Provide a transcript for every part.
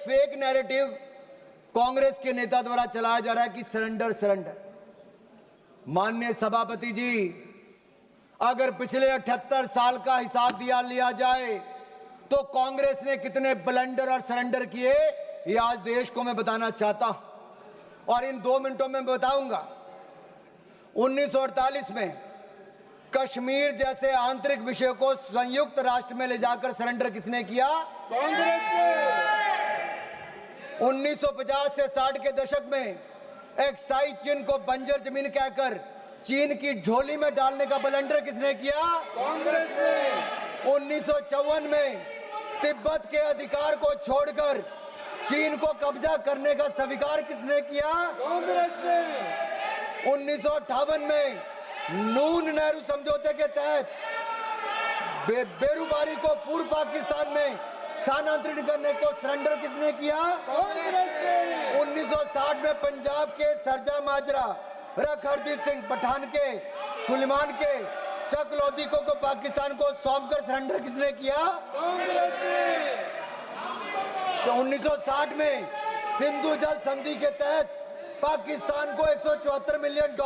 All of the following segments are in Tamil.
फेक नैरेटिव कांग्रेस के नेता द्वारा चलाया जा रहा है कि सरेंडर सरेंडर। माननीय सभापति जी, अगर पिछले 78 साल का हिसाब लिया जाए तो कांग्रेस ने कितने ब्लंडर और सरेंडर किए, ये आज देश को मैं बताना चाहता हूं और इन 2 मिनटों में बताऊंगा। 1948 में कश्मीर जैसे आंतरिक विषय को संयुक्त राष्ट्र में ले जाकर सरेंडर किसने किया? कांग्रेस ने। 1950 से 60 के दशक में एक्साई चीन को बंजर जमीन कहकर चीन की झोली में डालने का ब्लंडर किसने किया? कांग्रेस ने। 1954 में तिब्बत के अधिकार को छोड़कर चीन को कब्जा करने का स्वीकार किसने किया? कांग्रेस ने। 1958 में नून नेहरू समझौते के तहत बेरूबारी को पूर्व पाकिस्तान में स्थानांतरित करने को सरेंडर किसने किया? कांग्रेस ने। 1960 में पंजाब के सरजा माजरा, रख हरदीप सिंह पठान के, सुलेमान के, चक लोधी को पाकिस्तान को सौंपकर सरेंडर किसने किया? कांग्रेस ने। 1960 में सिंधु जल संधि के तहत पाकिस्तान को $174 मिलियन,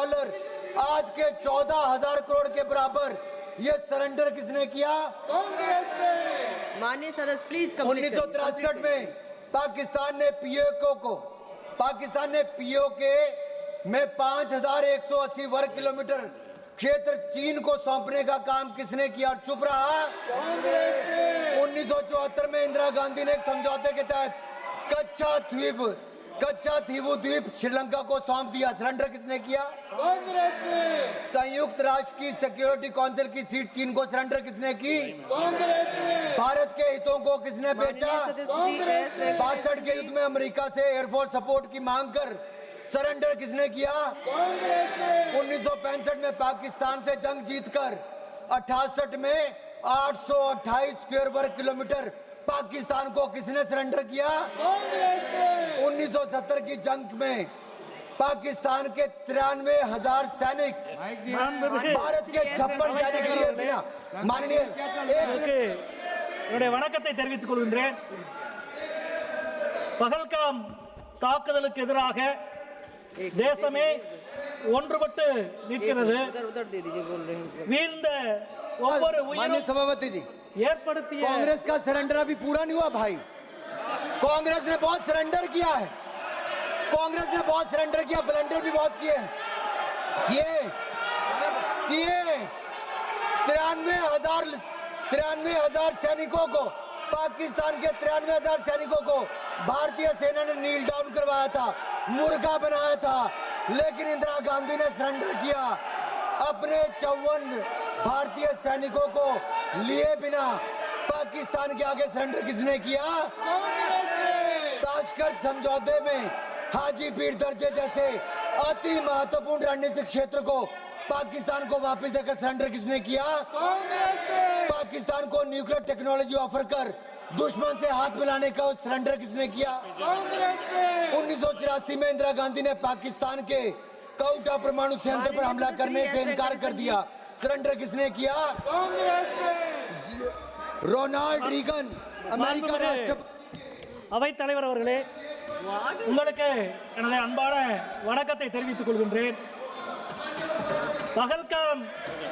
आज के 14,000 करोड़ के बराबर ये सरेंडर किसने किया? कांग्रेस ने। माननीय सदस्य प्लीज। 1963 में पाकिस्तान ने पीओके में 5,180 वर्ग किलोमीटर क्षेत्र चीन को सौंपने का काम किसने किया और चुप रहा? कांग्रेस ने। 1974 में इंदिरा गांधी ने एक समझौते के तहत कच्चा थीवू द्वीप श्रीलंका को सौंप दिया, सरेंडर किसने किया? कांग्रेस ने। संयुक्त राष्ट्र की सिक्योरिटी काउंसिल की सीट चीन को सरेंडर किसने की? कांग्रेस ने। भारत के हितों को किसने बेचा? कांग्रेस ने। 62 के युद्ध में अमेरिका से एयरफोर्स सपोर्ट की मांग कर सरेंडर किसने किया? कांग्रेस ने। 1965 में पाकिस्तान से जंग जीतकर 68 में 828 स्क्वायर वर्ग किलोमीटर पाकिस्तान को किसने सरेंडर किया? कांग्रेस ने। 1970 की जंग में पाकिस्तान के 93,000 सैनिक भारत के 56 सैनिक लिए बिना माननीय வணக்கத்தை தெரிவித்துக் கொள்கின்றேன். பகல்காம் தாக்குதலுக்கு எதிராக தேசமே ஒன்றுபட்டு நிற்கிறது. வீழ்ந்த ஒவ்வொரு माननीय सभापति जी, कांग्रेस का सरेंडर अभी पूरा नहीं हुआ भाई। कांग्रेस ने बहुत सरेंडर किया है, कांग्रेस ने बहुत सरेंडर किया, ब्लंडर भी बहुत किए हैं। 93,000 सैनिकों को, पाकिस्तान के 93,000 सैनिकों को भारतीय सेना ने नील डाउन करवाया था, मुर्गा बनाया था, लेकिन इंदिरा गांधी ने सरेंडर किया। अपने 54 भारतीय सैनिकों को लिए बिना पाकिस्तान के आगे सरेंडर किसने किया? ताशकंद समझौते में हाजीपीर दर्जे जैसे अति महत्वपूर्ण रणनीतिक क्षेत्र को पाकिस्तान को वापस देकर सरेंडर किसने किया? पाकिस्तान को न्यूक्लियर टेक्नोलॉजी ऑफर कर दुश्मन से हाथ मिलाने का सरेंडर किसने किया? 1984 में इंदिरा गांधी ने पाकिस्तान के कोटा परमाणु संयंत्र पर हमला करने से इनकार कर दिया, सरेंडर किसने किया? रोनाल्ड रीगन अमेरिका राष्ट्रपति। அவைத் தலைவர் அவர்களே, உங்களுக்கு எனது அன்பான வணக்கத்தை தெரிவித்துக் கொள்கின்றேன். பகல்காம்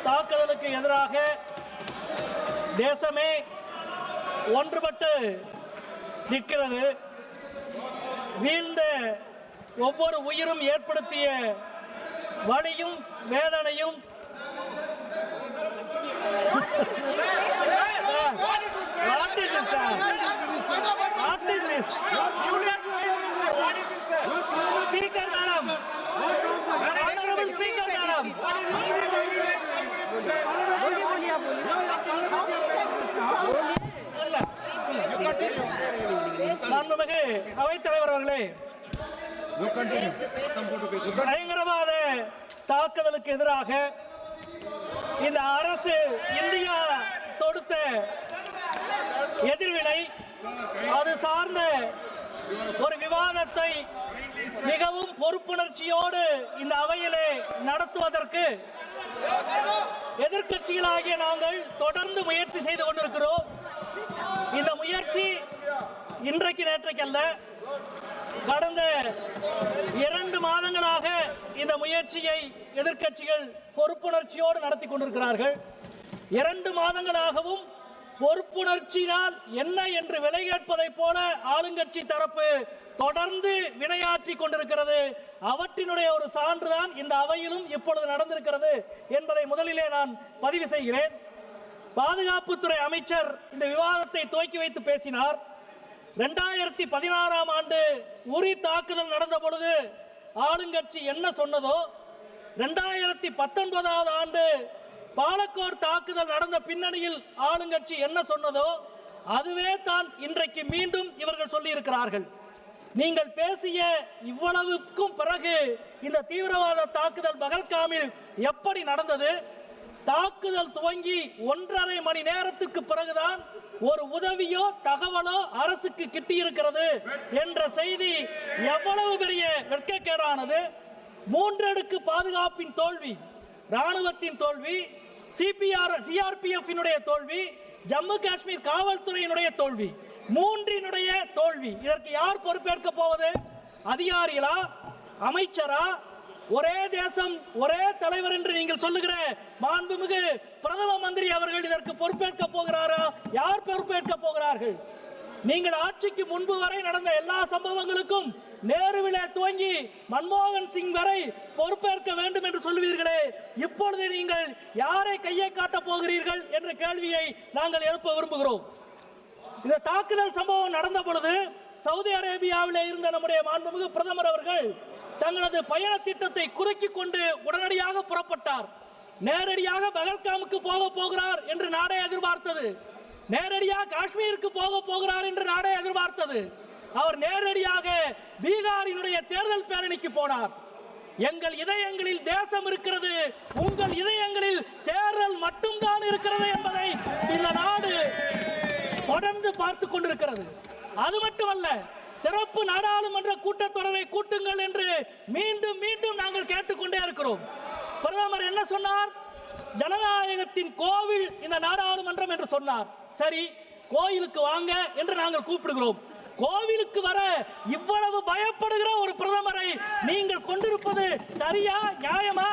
தாக்குதலுக்கு எதிராக தேசமே ஒன்றுபட்டு நிற்கிறது. வீழ்ந்த ஒவ்வொரு உயிரும் ஏற்படுத்திய வலியும் வேதனையும் Speaker madam, honorable speaker madam, மாண்புமிகு அவைத் தலைவர் அவர்களே, பயங்கரவாத தாக்குதலுக்கு எதிராக இந்த அரசு இந்தியா தொடுத்த எதிர்வினை, அது சார்ந்த ஒரு விவாதத்தை மிகவும் பொறுப்புணர்ச்சியோடு இந்த அவையிலே நடத்துவதற்கு எதிர்க்கட்சிகளாகிய நாங்கள் தொடர்ந்து முயற்சி செய்து கொண்டிருக்கிறோம். இந்த முயற்சி இன்றைக்கு நேற்றைக்கல்ல, கடந்த 2 மாதங்களாக இந்த முயற்சியை எதிர்க்கட்சிகள் பொறுப்புணர்ச்சியோடு நடத்தி கொண்டிருக்கிறார்கள். 2 மாதங்களாகவும் பொறுப்புணர்ச்சியினால் என்ன என்று விலை கேட்பதை போல ஆளுங்கட்சி தரப்பு தொடர்ந்து வினையாற்றி கொண்டிருக்கிறது. அவற்றினுடைய ஒரு சான்றுதான் இந்த அவையிலும் இப்பொழுது நடந்திருக்கிறது என்பதை முதலிலே நான் பதிவு செய்கிறேன். பாதுகாப்புத்துறை அமைச்சர் இந்த விவாதத்தை துவக்கி வைத்து பேசினார். 2016ஆம் ஆண்டு உரி தாக்குதல் நடந்த பொழுது ஆளுங்கட்சி என்ன சொன்னதோ, 2019ஆவது ஆண்டு பாலக்கோடு தாக்குதல் நடந்த பின்னணியில் ஆளுங்கட்சி என்ன சொன்னதோ அதுவே தான் இன்றைக்கு மீண்டும் இவர்கள் சொல்லி இருக்கிறார்கள். நீங்கள் பேசிய இவ்வளவுக்கும் பிறகு இந்த தீவிரவாத தாக்குதல் பகல்காமில் எப்படி நடந்தது? தாக்குதல் துவங்கி 1.5 மணி நேரத்துக்கு பிறகுதான் ஒரு உதவியோ தகவலோ அரசுக்கு கிட்டியிருக்கிறது என்ற செய்தி எவ்வளவு பெரிய வெட்கக்கேடானது. 3 அடுக்கு பாதுகாப்பின் தோல்வி, ராணுவத்தின் தோல்வி, CRPF தோல்வி, ஜம்மு காஷ்மீர் காவல்துறையினுடைய தோல்வி, 3னுடைய தோல்வி. இதற்கு யார் பொறுப்பேற்க போவது? அதிகாரிகளா, அமைச்சரா? ஒரே தேசம் ஒரே தலைவர் என்று நீங்கள் சொல்லுகிற மாண்புமிகு பிரதம மந்திரி அவர்கள் இதற்கு பொறுப்பேற்க போகிறாரா? யார் பொறுப்பேற்க போகிறார்கள்? நீங்கள் ஆட்சிக்கு முன்பு வரை நடந்த எல்லா சம்பவங்களுக்கும் நேருவிலே துவங்கி மன்மோகன் சிங் வரை பொறுப்பேற்க வேண்டும் என்று சொல்லுவீர்களே, இப்பொழுது நீங்கள் யாரை கையை காட்டப் போகிறீர்கள் என்ற கேள்வியை நாங்கள் எழுப்ப விரும்புகிறோம். இந்த தாக்குதல் சம்பவம் நடந்த பொழுது சவுதி அரேபியாவிலே இருந்த நம்முடைய மாண்புமிகு பிரதமர் அவர்கள் தங்களது பயண திட்டத்தை குறுக்கிக் கொண்டு உடனடியாக புறப்பட்டார். நேரடியாக பகல்காமுக்கு போக போகிறார் என்று நாடே எதிர்பார்த்தது. நேரடியாக காஷ்மீருக்கு போக போகிறார் என்று நாடே எதிர்பார்த்தது. அவர் நேரடியாக பீகாரினுடைய தேர்தல் பேரணிக்கு போனார். எங்கள் இதயங்களில் தேசம் இருக்கிறது, உங்கள் இதயங்களில் தேர்தல் மட்டும்தான் இருக்கிறது என்பதை இந்த நாடு தொடர்ந்து பார்த்து கொண்டிருக்கிறது. அது மட்டுமல்ல, சிறப்பு நாடாளுமன்ற கூட்டத்தொடரை கூட்டுங்கள் என்று மீண்டும் மீண்டும் நாங்கள் கேட்டுக்கொண்டே இருக்கிறோம். பிரதமர் என்ன சொன்னார்? ஜனநாயகத்தின் கோவில் இந்த நாடாளுமன்றம் என்று சொன்னார். சரி, கோயிலுக்கு வாங்க என்று நாங்கள் கூப்பிடுகிறோம். கோவிலுக்கு வர இவ்வளவு பயப்படுகிற ஒரு பிரதமரை நீங்கள் கொண்டிருப்பது சரியா, நியாயமா?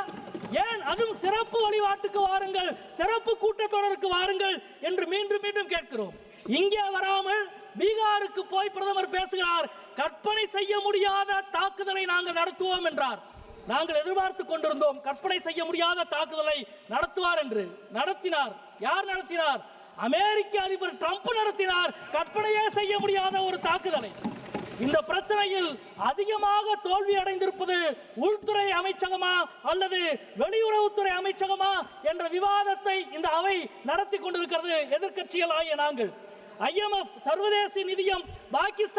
ஏன் அதுவும் சிறப்பு வழிபாட்டுக்கு வாருங்கள், சிறப்பு கூட்டத்தொடருக்கு வாருங்கள் என்று மீண்டும் மீண்டும் கேட்கிறோம். இங்கே வராமல் பீகாருக்கு போய் பிரதமர் பேசுகிறார். கற்பனை செய்ய முடியாத தாக்குதலை நாங்கள் நடத்துவோம் என்றார். நாங்கள் எதிர்பார்த்து கொண்டிருந்தோம் கற்பனை செய்ய முடியாத தாக்குதலை நடத்துவார் என்று. நடத்தினார். யார் நடத்தினார்? அமெரிக்க அதிபர் ட்ரம்ப் நடத்தினார். கற்பனையே செய்ய முடியாத ஒரு தாக்குதலை. இந்த பிரச்சனையில் அதிகமாக தோல்வி அடைந்திருப்பது உள்துறை அமைச்சகமா அல்லது வெளியுறவுத்துறை அமைச்சகமா என்ற விவாதத்தை இந்த அவை நடத்தி கொண்டிருக்கிறது. எதிர்க்கட்சிகள் ஆகிய நாங்கள் IMF, சர்வதேச நிதியம், பாகிஸ்தான்